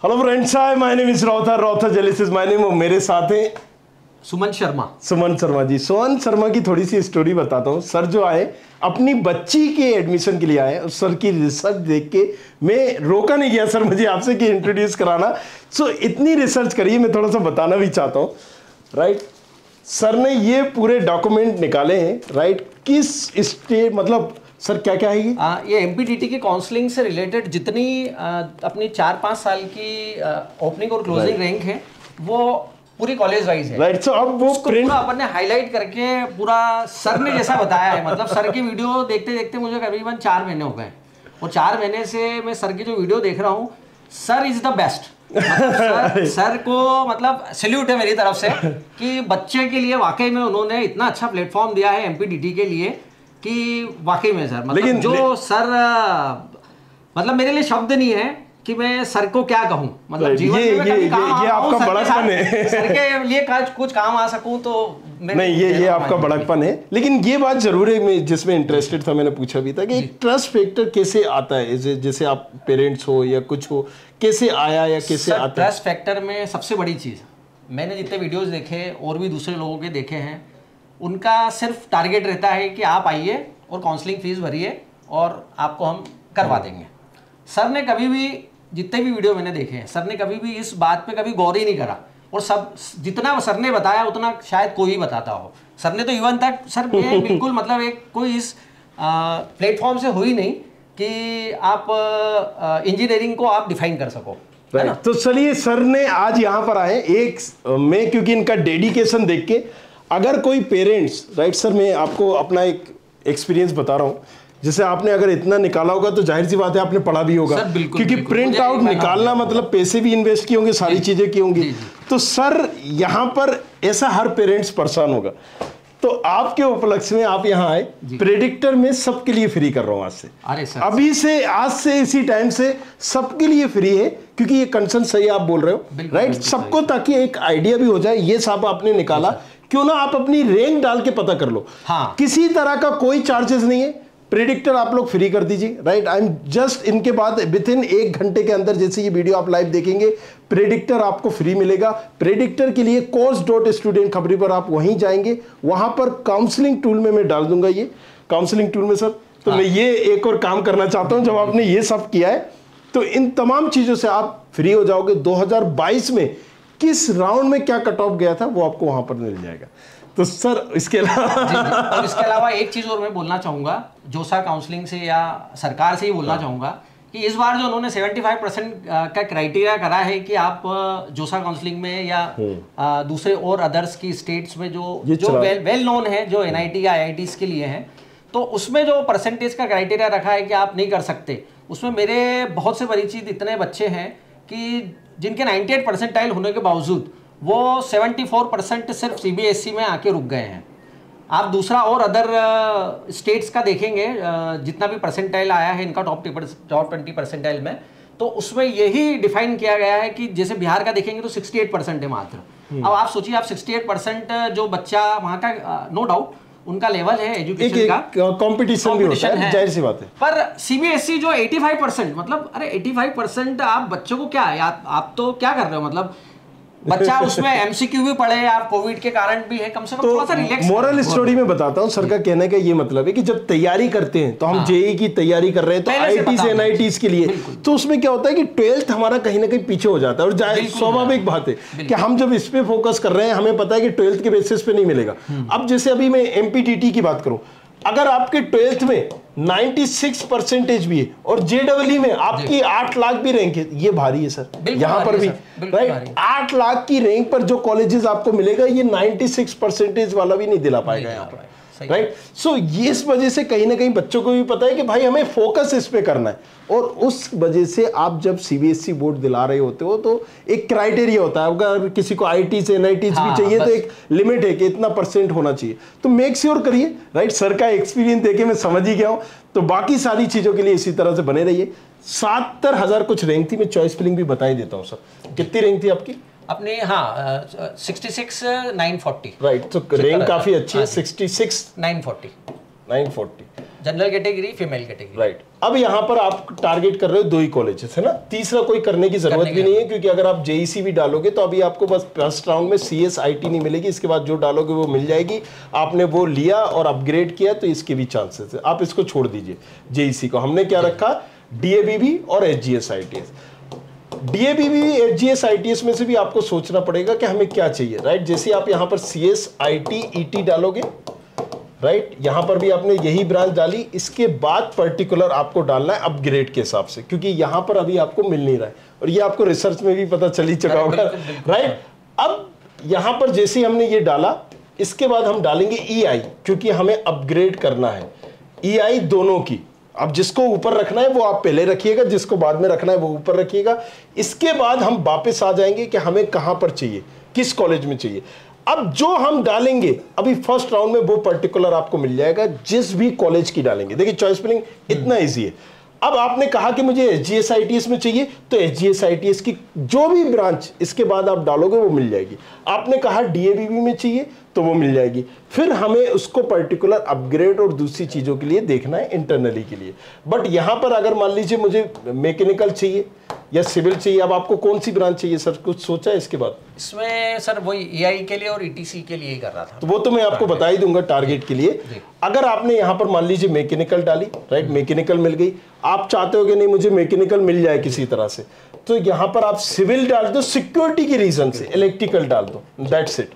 Hello friends, hi my name is राउथर जेलिस is my name. और मेरे साथ हैं सुमन शर्मा जी। सुमन शर्मा की थोड़ी सी स्टोरी बताता हूँ। सर जो आए अपनी बच्ची के एडमिशन के लिए आए और सर की रिसर्च देख के मैं रोका नहीं गया सर मुझे आपसे कि इंट्रोड्यूस कराना। सो इतनी रिसर्च करिए, मैं थोड़ा सा बताना भी चाहता हूँ। राइट, सर ने ये पूरे डॉक्यूमेंट निकाले हैं। राइट, किस स्टेट मतलब सर क्या क्या है ये एमपीटीटी की काउंसलिंग से रिलेटेड जितनी अपनी 4-5 साल की ओपनिंग और क्लोजिंग रैंक है वो पूरी कॉलेज वाइज है। राइट, सो अब वो प्रिंट अपन ने हाईलाइट करके पूरा सर ने जैसा बताया है, मतलब सर की वीडियो देखते देखते मुझे करीबन 4 महीने हो गए और 4 महीने से मैं सर की जो वीडियो देख रहा हूँ, सर इज द बेस्ट। मतलब सर को मतलब सैल्यूट है मेरी तरफ से कि बच्चे के लिए वाकई में उन्होंने इतना अच्छा प्लेटफॉर्म दिया है एमपीटीटी के लिए कि वाकई में सर मतलब जो सर मतलब मेरे लिए शब्द नहीं है कि मैं सर को क्या कहूं। मतलब जीवन में कभी काम ये आपका बड़कपन है। सर के लिए कुछ काम आ सकूं तो नहीं, ये आपका बड़कपन है। लेकिन ये बात जरूर है, मैं जिसमें इंटरेस्टेड था, मैंने पूछा भी था कि ट्रस्ट फैक्टर कैसे आता है, जैसे आप पेरेंट्स हो या कुछ हो, कैसे आया या कैसे आता है? ट्रस्ट फैक्टर में सबसे बड़ी चीज़, मैंने जितने वीडियोस देखे और भी दूसरे लोगों के देखे हैं, उनका सिर्फ टारगेट रहता है कि आप आइए और काउंसलिंग फीस भरिए और आपको हम करवा देंगे। सर ने कभी भी, जितने भी वीडियो मैंने देखे हैं, सर ने कभी भी इस बात पे कभी गौर ही नहीं करा। और सब जितना सर ने बताया उतना शायद कोई भी बताता हो। सर ने तो इवन तक सर ये बिल्कुल मतलब एक कोई इस प्लेटफॉर्म से हुई नहीं कि आप इंजीनियरिंग को आप डिफाइन कर सको। राइट, तो चलिए सर ने आज यहाँ पर आए एक मैं क्योंकि इनका डेडिकेशन देख के अगर कोई पेरेंट्स, राइट सर, मैं आपको अपना एक एक्सपीरियंस बता रहा हूँ। जैसे आपने अगर इतना निकाला होगा तो जाहिर सी बात है आपने पढ़ा भी होगा, क्योंकि प्रिंट आउट निकालना मतलब पैसे भी इन्वेस्ट किए होंगे, सारी चीजें की होंगी। तो सर यहाँ पर ऐसा हर पेरेंट्स परेशान होगा। तो आपके उपलक्ष्य में आप यहाँ आए, प्रेडिक्टर में सबके लिए फ्री कर रहा हूँ आज से। अरे सर, अभी से आज से इसी टाइम से सबके लिए फ्री है, क्योंकि ये कंसर्न सही आप बोल रहे हो। राइट, सबको, ताकि एक आइडिया भी हो जाए। ये सब आपने निकाला, क्यों ना आप अपनी रैंक डाल के पता कर लो। हाँ, किसी तरह का कोई चार्जेस नहीं है, प्रेडिक्टर आप लोग फ्री कर दीजिए। राइट, आई एम जस्ट इनके बाद विद इन 1 घंटे के अंदर जैसे ये वीडियो आप लाइव देखेंगे, प्रेडिक्टर आपको फ्री मिलेगा। प्रेडिक्टर के लिए course.student खबरी पर आप वहीं जाएंगे, वहां पर काउंसलिंग टूल में मैं डाल दूंगा ये काउंसलिंग टूल में सर। तो मैं ये एक और काम करना चाहता हूं, जब आपने ये सब किया है तो इन तमाम चीजों से आप फ्री हो जाओगे। 2022 में किस राउंड में क्या कट ऑफ गया था वो आपको वहां पर मिल जाएगा। तो सर इसके अलावा और इसके अलावा एक चीज और मैं बोलना चाहूंगा, जोसा काउंसलिंग से या सरकार से ही बोलना चाहूंगा कि इस बार जो उन्होंने 75% का क्राइटेरिया करा है कि आप जोसा काउंसलिंग में या दूसरे और अदर्स की स्टेट्स में जो वेल नोन है, जो एनआईटी या आईआईटीज के लिए है, तो उसमें जो परसेंटेज का क्राइटेरिया रखा है कि आप नहीं कर सकते, उसमें मेरे बहुत से परिचित इतने बच्चे हैं कि जिनके 98 परसेंटाइल होने के बावजूद वो 74% सिर्फ सीबीएसई में आके रुक गए हैं। आप दूसरा और अदर स्टेट्स का देखेंगे, जितना भी परसेंटाइल आया है इनका टॉप 20 परसेंटाइल में, तो उसमें यही डिफाइन किया गया है कि जैसे बिहार का देखेंगे तो 68% है मात्र। अब आप सोचिए, आप 68% जो बच्चा वहाँ का, नो डाउट उनका लेवल है एजुकेशन का, कंपटीशन भी होता है, जाहिर सी बात है। पर सीबीएसई जो 85%, मतलब अरे 85% आप बच्चों को क्या है, आप तो क्या कर रहे हो, मतलब बच्चा उसमें एमसीक्यू भी पढ़े, आप कोविड के कारण भी है, कम से कम थोड़ा सा रिलैक्स। मोरल स्टोरी में बताता हूँ, सर का कहने का ये मतलब है कि जब तैयारी करते हैं तो हम जेईई की तैयारी कर रहे हैं तो आईआईटीज एनआईटीज के लिए, तो उसमें क्या होता है कि 12th हमारा कहीं ना कहीं पीछे हो जाता है। और स्वाभाविक बात है कि हम जब इस पे फोकस कर रहे हैं, हमें पता है कि 12th के बेसिस पे नहीं मिलेगा। अब जैसे अभी मैं एमपीटीटी की बात करूं, अगर आपके 12th में 96% भी है और जेडब्ल्यू में आपकी 8 लाख भी रैंक है, ये भारी है सर। यहाँ पर भी राइट, 8 लाख की रैंक पर जो कॉलेजेस आपको मिलेगा, ये 96% वाला भी नहीं दिला पाएगा यहाँ पर। राइट, सो ये इस वजह से कहीं ना कहीं बच्चों को भी पता है कि भाई हमें फोकस इस पे करना है। और उस वजह से आप जब सीबीएसई बोर्ड दिला रहे होते हो तो एक क्राइटेरिया होता है, अगर किसी को आईटी से एनआईटी भी चाहिए तो एक लिमिट है कि इतना % होना चाहिए। तो मेक श्योर करिए। राइट, सर का एक्सपीरियंस देके मैं समझ ही गया हूँ। तो बाकी सारी चीजों के लिए इसी तरह से बने रहिए। 77,000 कुछ रैंक थी, मैं चॉइस फिलिंग भी बता ही देता हूँ सर। कितनी रैंक थी आपकी अपने? 66,940। राइट, तो रैंक काफी अच्छी है। 66,940 general category, female category. Right. अब यहाँ पर आप टारगेट कर रहे हो 2 ही कॉलेजेस है ना, तीसरा कोई करने की जरूरत भी नहीं है, क्योंकि अगर आप जेईसी भी डालोगे तो अभी आपको बस फर्स्ट राउंड में CS IT नहीं मिलेगी, इसके बाद जो डालोगे वो मिल जाएगी। आपने वो लिया और अपग्रेड किया तो इसके भी चांसेस है, आप इसको छोड़ दीजिए जेईसी को। हमने क्या रखा, DABB और HGS ITS। DABB HGS ITS में से भी आपको सोचना पड़ेगा कि हमें क्या चाहिए, राइट। जैसे आप यहाँ पर CS IT ET डालोगे, राइट, यहां पर भी आपने यही ब्रांच डाली, इसके बाद पर्टिकुलर आपको डालना है अपग्रेड के हिसाब से, क्योंकि यहां पर अभी आपको मिल नहीं रहा है, और ये आपको रिसर्च में भी पता चल ही चुका होगा, राइट। अब यहां पर जैसे हमने ये डाला, इसके बाद हम डालेंगे EI, क्योंकि हमें अपग्रेड करना है। EI दोनों की, अब जिसको ऊपर रखना है वो आप पहले रखिएगा, जिसको बाद में रखना है वो ऊपर रखिएगा। इसके बाद हम वापस आ जाएंगे कि हमें कहां पर चाहिए, किस कॉलेज में चाहिए। अब जो हम डालेंगे अभी फर्स्ट राउंड में वो पर्टिकुलर आपको मिल जाएगा, जिस भी कॉलेज की डालेंगे। देखिए चॉइस फिलिंग इतना इजी है। अब आपने कहा कि मुझे HGS ITS में चाहिए, तो HGS ITS की जो भी ब्रांच इसके बाद आप डालोगे वो मिल जाएगी। आपने कहा DABB में चाहिए तो वो मिल जाएगी। फिर हमें उसको पर्टिकुलर अपग्रेड और दूसरी चीजों के लिए देखना है, इंटरनली के लिए। बट यहां पर अगर मान लीजिए मुझे मैकेनिकल चाहिए या सिविल चाहिए, अब आपको कौन सी ब्रांच चाहिए सर, कुछ सोचा है इसके बाद? इसमें सर वही EI के लिए और ETC के लिए ही कर रहा था। तो वो तो मैं आपको बता ही दूंगा टारगेट के लिए। अगर आपने यहाँ पर मान लीजिए मैकेनिकल डाली, राइट, मैकेनिकल मिल गई, आप चाहते हो कि नहीं मुझे मैकेनिकल मिल जाए किसी तरह से, तो यहाँ पर आप सिविल डाल दो, सिक्योरिटी की रीजन से इलेक्ट्रिकल डाल दो, दैट्स इट।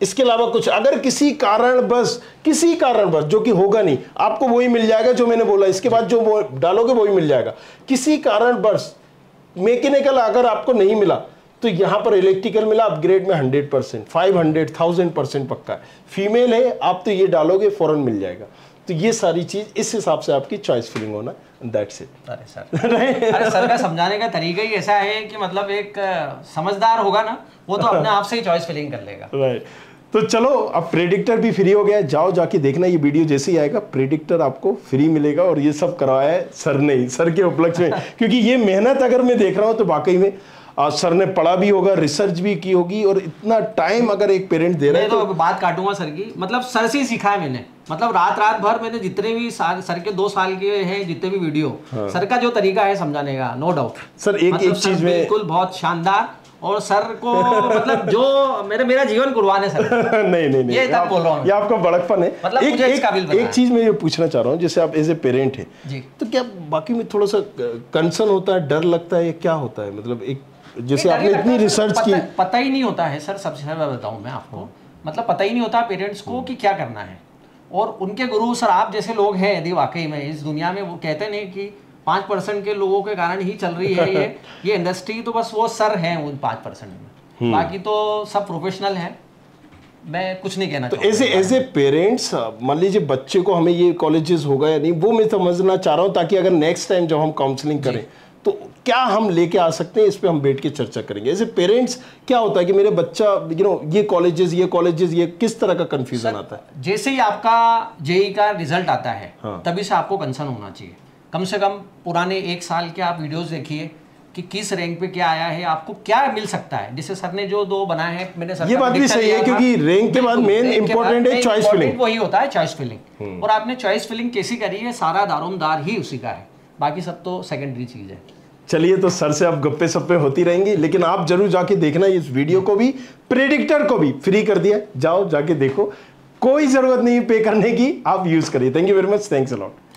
इसके अलावा कुछ, अगर किसी कारणवश जो कि होगा नहीं, आपको वही मिल जाएगा जो मैंने बोला, इसके बाद जो वो डालोगे वही मिल जाएगा। किसी कारणवश मैकेनिकल अगर आपको नहीं मिला तो यहां पर इलेक्ट्रिकल मिला, अपग्रेड में 100%, 500, 1000% पक्का है। फीमेल है आप तो ये डालोगे फौरन मिल जाएगा। तो ये सारी चीज इस हिसाब से आपकी चॉइस फिलिंग होना, दैट्स इट। अरे सर का समझाने का तरीका ही ऐसा है कि मतलब एक समझदार होगा ना, वो तो अपने आप से ही चॉइस फिलिंग कर लेगा, राइट। तो चलो अब प्रेडिक्टर भी फ्री हो गया, जाओ जाके देखना, ये वीडियो जैसे ही आएगा प्रेडिक्टर आपको फ्री मिलेगा। और ये सब करवाया है सर ने ही, सर के उपलक्ष्य में, क्योंकि ये मेहनत अगर मैं देख रहा हूँ तो वाकई में सर ने पढ़ा भी होगा, रिसर्च भी की होगी, और इतना टाइम अगर एक पेरेंट दे रहा है। तो बात काटूंगा सर की, मतलब सर से ही सीखा है मैंने, मतलब रात भर मैंने जितने भी सर के 2 साल के हैं जितने भी वीडियो, सर का जो तरीका है समझाने का, नो डाउट सर एक चीज में बिल्कुल बहुत शानदार। और सर को मतलब जो मेरा जीवन कुर्बान है सर। नहीं ये तब बोल रहा हूँ, ये आपका बड़कपन है। मतलब एक चीज मैं ये पूछना चाह रहा हूँ, जैसे आप एज ए पेरेंट है तो क्या बाकी में थोड़ा सा कंसर्न होता है, डर लगता है, क्या होता है? मतलब एक जैसे आपने इतनी रिसर्च की, पता ही नहीं होता है सर, सबसे पहले बताऊं मैं आपको, मतलब पता ही नहीं होता पेरेंट्स को कि क्या करना है। और उनके गुरु सर आप जैसे लोग हैं, यदि वाकई में इस दुनिया में, वो कहते नहीं कि 5% के लोगों के कारण ही चल रही है ये इंडस्ट्री, तो बस वो सर हैं उन 5% में, बाकी तो सब प्रोफेशनल हैं। मैं कुछ नहीं कहना तो एज ए पेरेंट्स मान लीजिए बच्चे को हमें ये कॉलेजेस होगा या नहीं, वो मैं समझना चाह रहा हूँ, ताकि अगर नेक्स्ट टाइम जब हम काउंसलिंग करें तो क्या हम लेके आ सकते हैं, इस पे हम बैठ के चर्चा करेंगे। एज ए पेरेंट्स क्या होता है कि मेरे बच्चा ये कॉलेजेस ये किस तरह का कंफ्यूजन आता है? जैसे ही आपका जेईई का रिजल्ट आता है तभी से आपको कंसर्न होना चाहिए। कम से कम पुराने 1 साल के आप वीडियोस देखिए कि किस रैंक पे क्या आया है, आपको क्या मिल सकता है। जैसे सर ने जो 2 बनाए हैं, मैंने सर ये बात भी सही है, क्योंकि रैंक के बाद मेन इंपॉर्टेंट है चॉइस फिलिंग, वही होता है चॉइस फिलिंग। और आपने चॉइस फिलिंग कैसी करी है, सारा दारोमदार ही उसी का है, बाकी सब तो सेकेंडरी चीज है। चलिए, तो सर से अब गप्पे सप्पे होती रहेंगी, लेकिन आप जरूर जाके देखना इस वीडियो को भी, प्रेडिक्टर को भी फ्री कर दिया, जाओ जाके देखो, कोई जरूरत नहीं पे करने की, आप यूज करिए। Thank you very much, thanks a lot.